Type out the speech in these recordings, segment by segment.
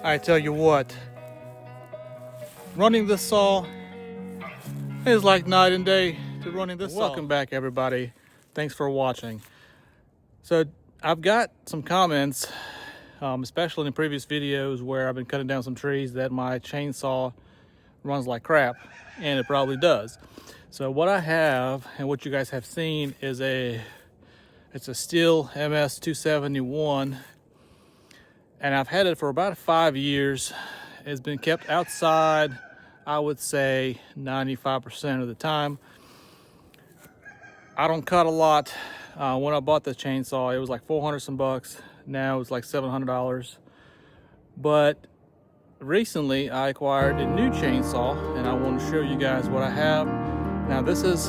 I tell you what, running this saw is like night and day to running this saw. Welcome back, everybody. Thanks for watching. So I've got some comments, especially in previous videos where I've been cutting down some trees, that my chainsaw runs like crap, and it probably does. So what I have and what you guys have seen is it's a Stihl MS 271, and I've had it for about 5 years. It's been kept outside, I would say 95% of the time. I don't cut a lot. When I bought this chainsaw, it was like 400 some bucks. Now it's like $700. But recently I acquired a new chainsaw, and I want to show you guys what I have. Now this is,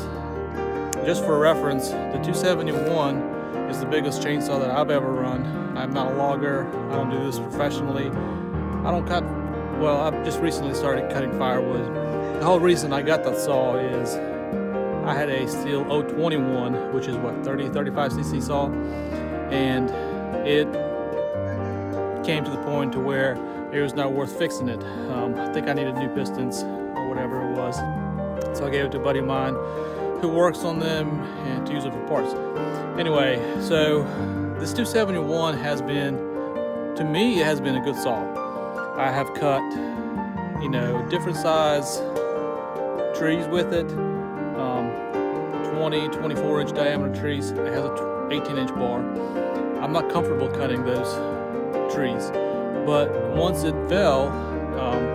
just for reference, the 271 is the biggest chainsaw that I've ever run. I'm not a logger. I don't do this professionally. I don't cut, well, I've just recently started cutting firewood. The whole reason I got that saw is I had a Stihl 021, which is what, 35cc saw, and it came to the point to where it was not worth fixing it. I think I needed new pistons or whatever it was. So I gave it to a buddy of mine who works on them and to use it for parts. Anyway, so this 271 has been, to me, it has been a good saw. I have cut, you know, different size trees with it, 20, 24 inch diameter trees. It has a 18 inch bar. I'm not comfortable cutting those trees, but once it fell,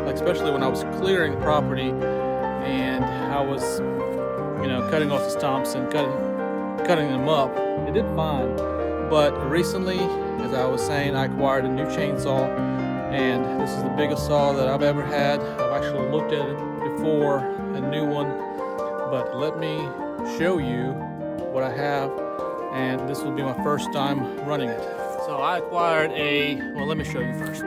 like especially when I was clearing the property and I was, you know, cutting off the stumps and cutting them up, it did fine. But recently, as I was saying, I acquired a new chainsaw, and this is the biggest saw that I've ever had. I've actually looked at it before, a new one, but let me show you what I have, and this will be my first time running it. So I acquired well, let me show you first.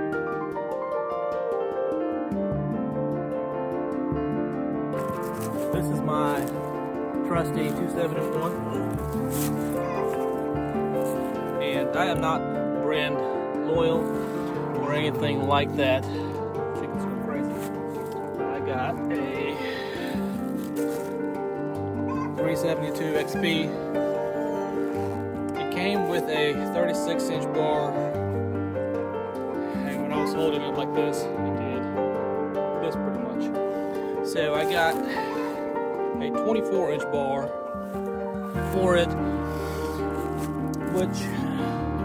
This is my trusty 271, and I am not brand loyal or anything like that. Chickens go crazy. I got a 372 XP. It came with a 36 inch bar, and when I was holding it like this, it did this pretty much. So I got a 24 inch bar for it, which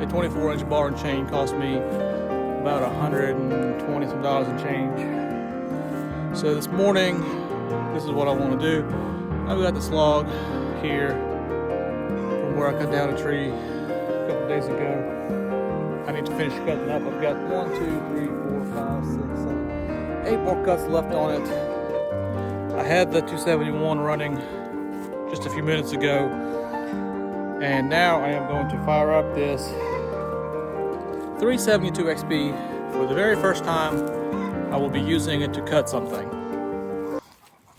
a 24 inch bar and chain cost me about $120 some and change. So this morning, this is what I want to do. I've got this log here from where I cut down a tree a couple days ago. I need to finish cutting up. I've got 1, 2, 3, 4, 5, 6, 7, 8 more cuts left on it. I had the 271 running just a few minutes ago, and now I am going to fire up this 372 XP for the very first time. I will be using it to cut something. All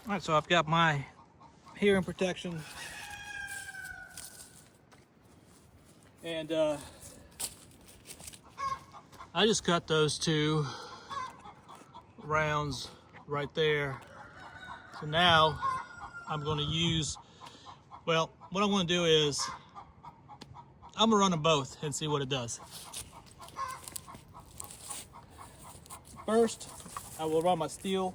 right, so I've got my hearing protection, and I just cut those 2 rounds right there. So now I'm going to use, well, what I'm going to do is I'm going to run them both and see what it does. First, I will run my Stihl.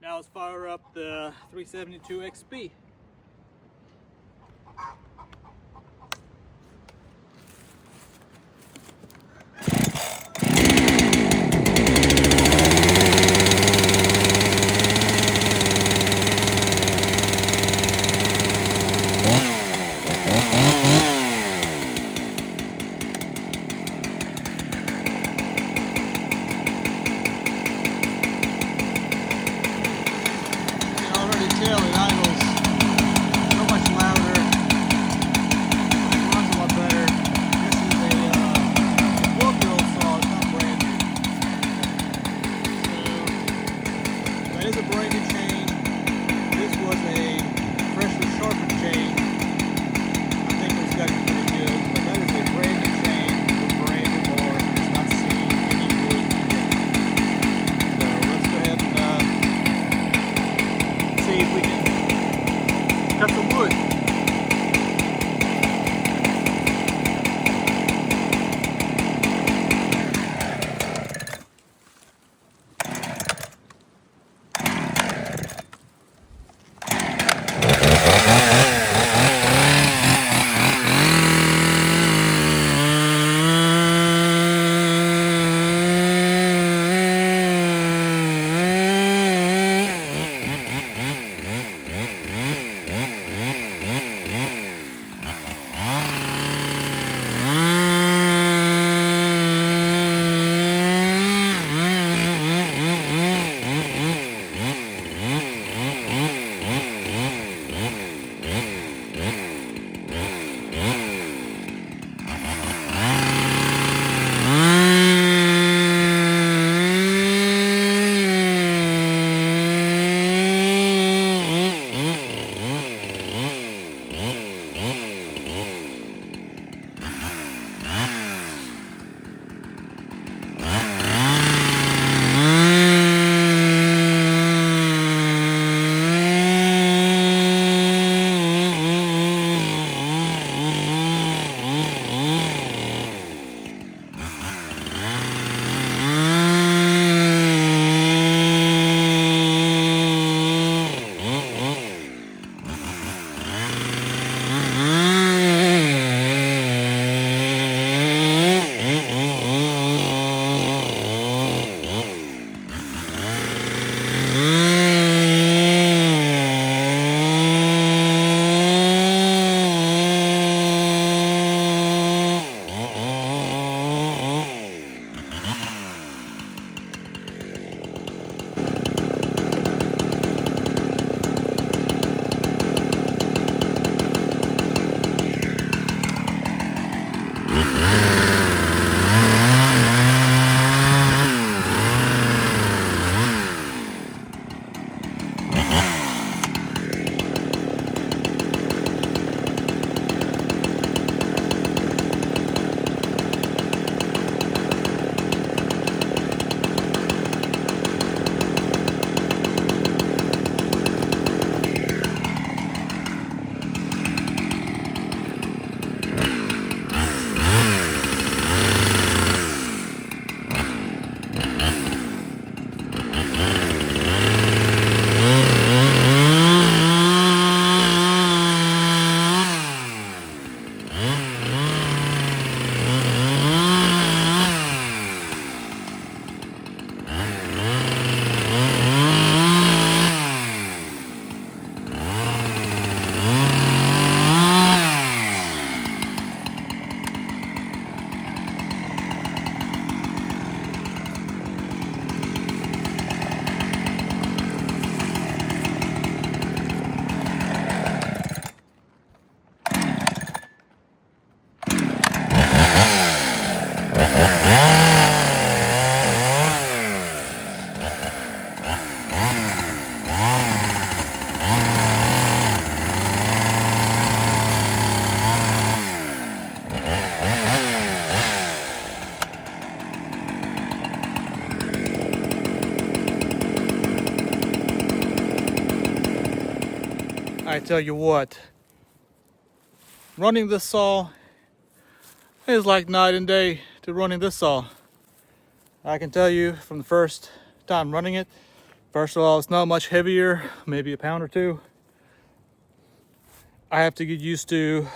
Now let's fire up the 372 XP. I tell you what, running this saw is like night and day to running this saw. I can tell you from the first time running it, first of all, it's not much heavier, maybe a pound or two. I have to get used to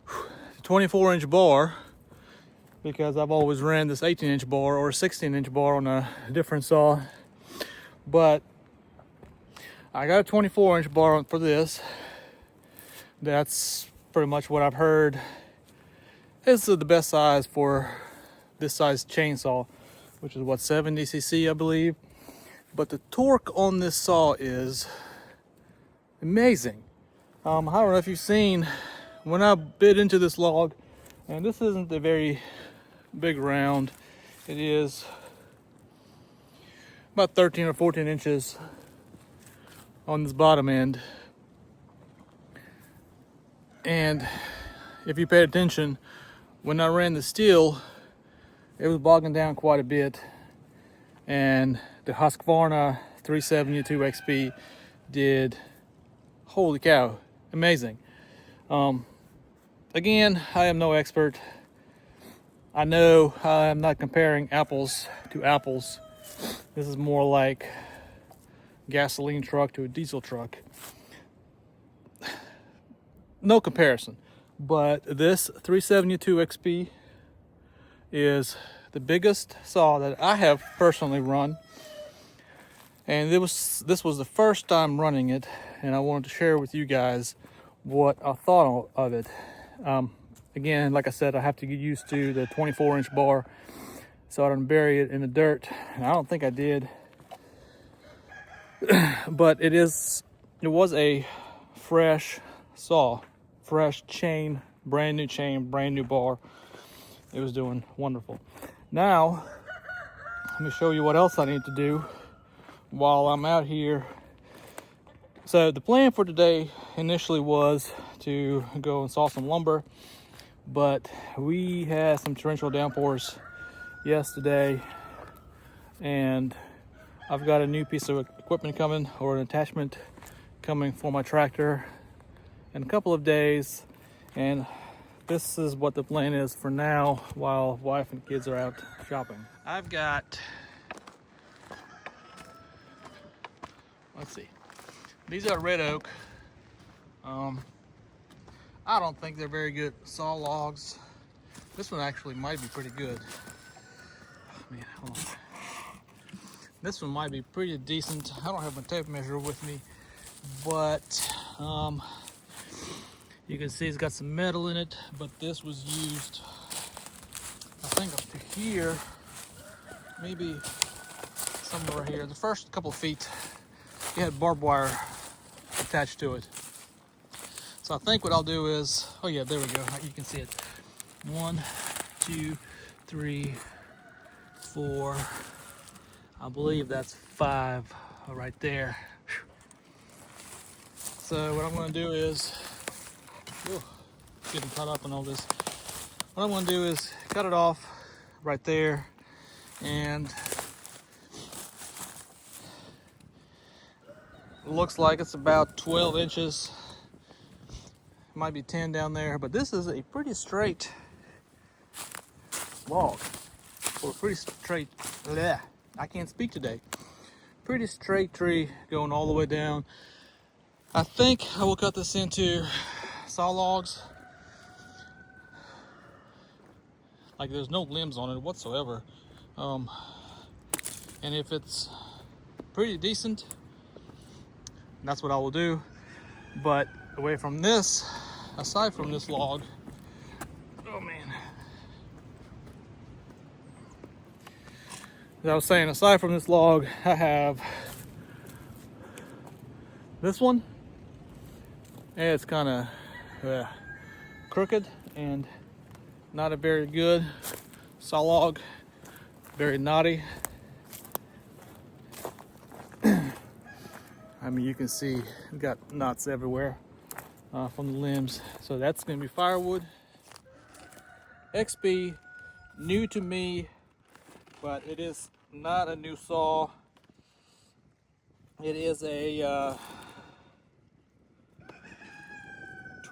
the 24-inch bar because I've always ran this 18-inch bar or 16-inch bar on a different saw. But I got a 24-inch bar for this. That's pretty much what I've heard. This is the best size for this size chainsaw, which is what, 70 cc, I believe. But the torque on this saw is amazing. I don't know if you've seen when I bit into this log, and this isn't a very big round. It is about 13 or 14 inches on this bottom end. And if you pay attention, when I ran the steel, it was bogging down quite a bit. And the Husqvarna 372 XP did, holy cow, amazing. Again, I am no expert. I know I'm not comparing apples to apples. This is more like gasoline truck to a diesel truck. No comparison. But this 372 XP is the biggest saw that I have personally run. And this was the first time running it, and I wanted to share with you guys what I thought of it. Again, like I said, I have to get used to the 24-inch bar, so I don't bury it in the dirt. And I don't think I did. But it was a fresh saw, fresh chain, brand new bar. It was doing wonderful. Now, let me show you what else I need to do while I'm out here. So the plan for today initially was to go and saw some lumber, but we had some torrential downpours yesterday, and I've got a new piece of equipment coming, or an attachment coming for my tractor in a couple of days, and this is what the plan is for now while wife and kids are out shopping. I've got, let's see, these are red oak. I don't think they're very good saw logs. This one actually might be pretty good. Man, hold on. This one might be pretty decent. I don't have my tape measure with me, but you can see it's got some metal in it, but this was used, I think, up to here, maybe somewhere here. The first couple of feet, it had barbed wire attached to it. So I think what I'll do is, oh yeah, there we go. You can see it. 1, 2, 3, 4. I believe that's 5 right there. So what I'm going to do is, getting caught up in all this. What I'm going to do is cut it off right there, and it looks like it's about 12 inches. Might be 10 down there, but this is a pretty straight log, or a pretty straight, I can't speak today. Pretty straight tree going all the way down. I think I will cut this into saw logs. Like, there's no limbs on it whatsoever. And if it's pretty decent, that's what I will do. But away from this, aside from this log, oh man. As I was saying, aside from this log, I have this one. And it's kind of crooked and not a very good saw log, very knotty. I mean, you can see it's got knots everywhere from the limbs. So that's going to be firewood. XB, new to me, but it is not a new saw. It is a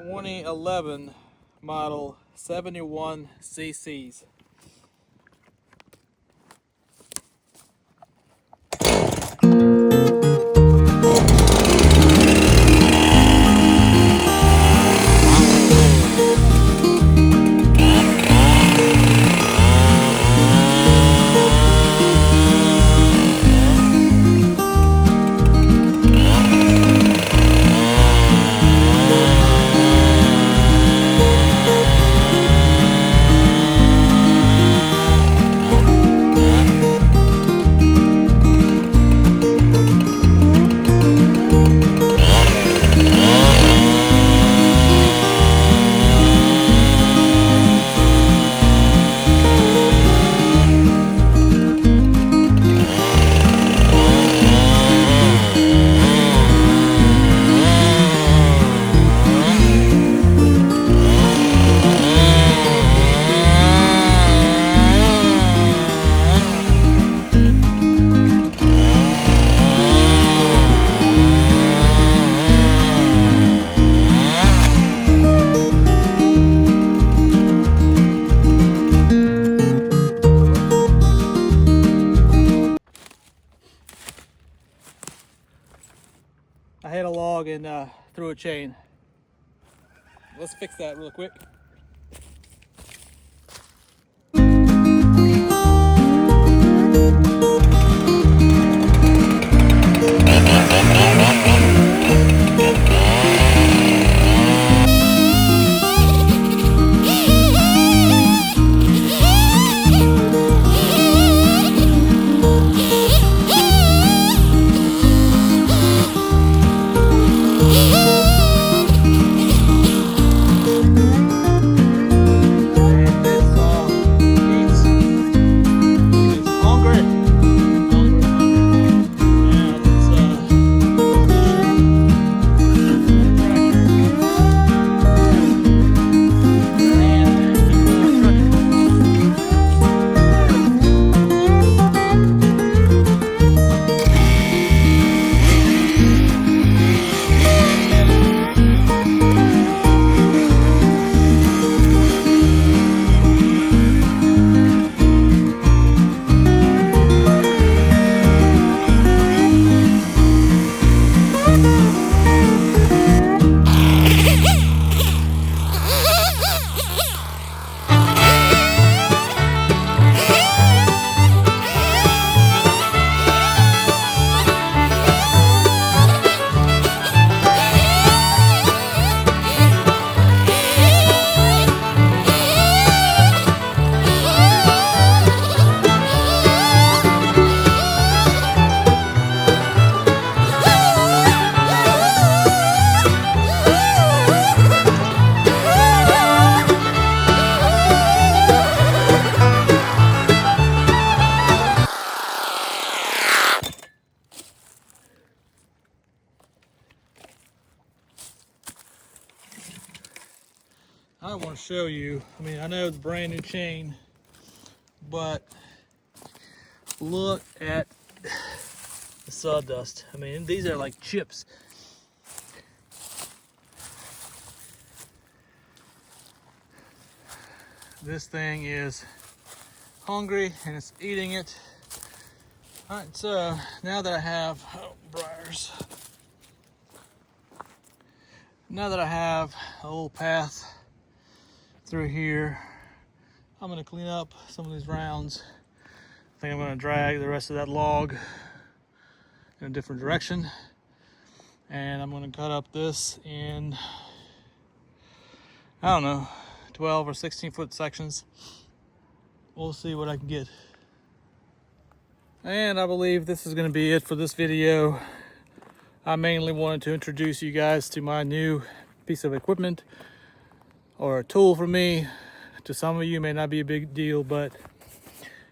2011 model 71 cc's. I hit a log and threw a chain. Let's fix that real quick. I want to show you, I mean, I know it's brand new chain, but look at the sawdust. I mean, these are like chips. This thing is hungry and it's eating it. All right, so now that I have briars, now that I have a little path through here, I'm gonna clean up some of these rounds. I think I'm gonna drag the rest of that log in a different direction, and I'm gonna cut up this in, I don't know, 12 or 16 foot sections. We'll see what I can get. And I believe this is gonna be it for this video. I mainly wanted to introduce you guys to my new piece of equipment, or a tool for me. To some of you, may not be a big deal, but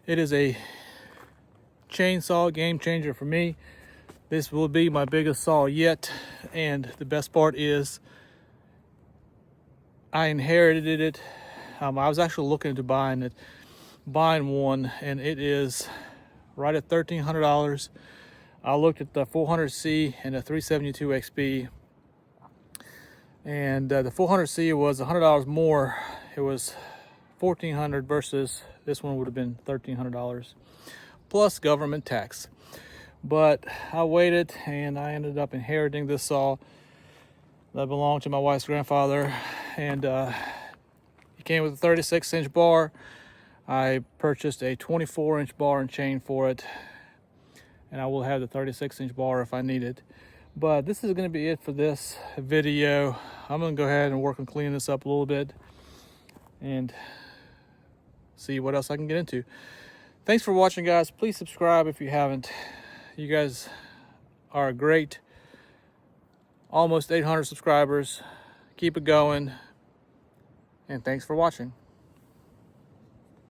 it is a chainsaw game changer for me. This will be my biggest saw yet, and the best part is I inherited it. I was actually looking into buying one, and it is right at $1,300. I looked at the 400C and the 372 XP. And the 400C was $100 more. It was $1,400 versus this one would have been $1,300 plus government tax. But I waited, and I ended up inheriting this saw that belonged to my wife's grandfather, and it came with a 36-inch bar. I purchased a 24-inch bar and chain for it, and I will have the 36-inch bar if I need it. But this is going to be it for this video. I'm going to go ahead and work on cleaning this up a little bit and see what else I can get into. Thanks for watching, guys. Please subscribe if you haven't. You guys are great. Almost 800 subscribers. Keep it going. And thanks for watching.